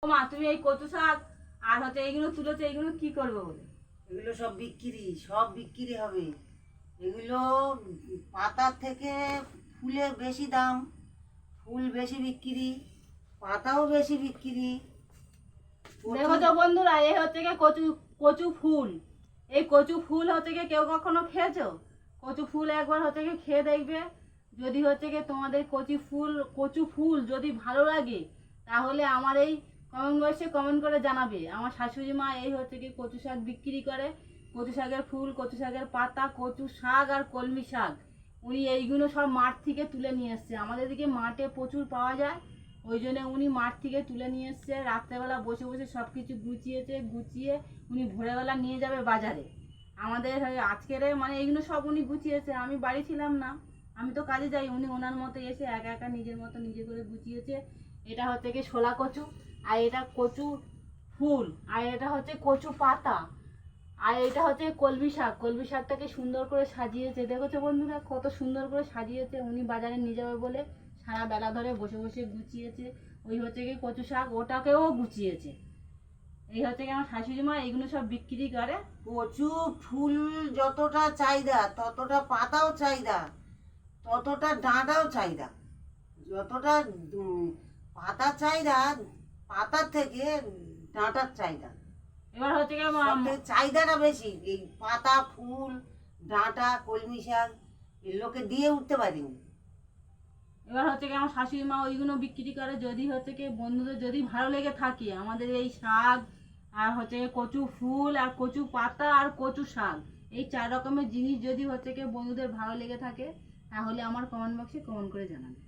ও মা, তুমি এই কচু শাক আর এইগুলো তুলেছো, এইগুলো কি করবে বলে? এগুলো সব বিক্রি হবে। এগুলো পাতার থেকে ফুলে বেশি দাম, ফুল বেশি বিক্রি, পাতাও বেশি বিক্রি। দেখো তো বন্ধুরা, এই কচু কচু ফুল। এই কচু ফুল কেউ কখনো খেয়েছো? কচু ফুল একবার খেয়ে দেখবে। যদি তোমাদের কচু ফুল যদি ভালো লাগে, তাহলে আমার এই কমেন্ট বক্সে কমেন্ট করে জানাবে। আমার শাশুড়ি মা এই কচু শাক বিক্রি করে। কচু শাকের ফুল, কচু শাকের পাতা, কচু শাক আর কলমি শাক। উনি এইগুলো সব মাঠ থেকে তুলে নিয়ে এসছে। আমাদের দিকে মাঠে প্রচুর পাওয়া যায়, ওই জন্য উনি মাঠ থেকে তুলে নিয়ে এসছে। রাত্রেবেলা বসে বসে সব কিছু গুছিয়ে উনি ভোরবেলা নিয়ে যাবে বাজারে। আমাদের আজকের মানে এইগুলো সব উনি গুছিয়েছে, আমি বাড়ি ছিলাম না, আমি তো কাজে যাই। উনি ওনার মতো এসে একা একা নিজের মতো নিজে করে গুছিয়েছে। এটা কি শোলা কচু, আর এটা কচু ফুল, আর এটা কচু পাতা, আর এটা কলমি শাক। কলমি শাকটাকে সুন্দর করে সাজিয়েছে। দেখেছো বন্ধুরা, কত সুন্দর করে সাজিয়েছে। উনি বাজারে নিয়ে যাবে বলে সারা বেলা ধরে বসে বসে গুছিয়েছে। ওই কি কচু শাক, ওটাকেও গুছিয়েছে। এই আমার শাশুড়ি মা এইগুলো সব বিক্রি করে। কচু ফুল যতটা চাহিদা, ততটা পাতাও চাহিদা, ততটা ডাঁটাও চাহিদা। যতটা পাতা চাহিদা, পাতার থেকে ডাঁটার চাহিদা। এবার চাহিদাটা বেশি। এই পাতা, ফুল, ডাঁটা, কলমি শাক এর লোকে দিয়ে উঠতে পারিনি। এবার আমার শাশুড়ি মা ওইগুলো বিক্রি করে। যদি বন্ধুদের যদি ভালো লেগে থাকে আমাদের এই শাক, আর কচু ফুল, আর কচু পাতা, আর কচু শাক, এই 4 রকমের জিনিস যদি বন্ধুদের ভালো লেগে থাকে, তাহলে আমার কমেন্ট বক্সে কমেন্ট করে জানাবে।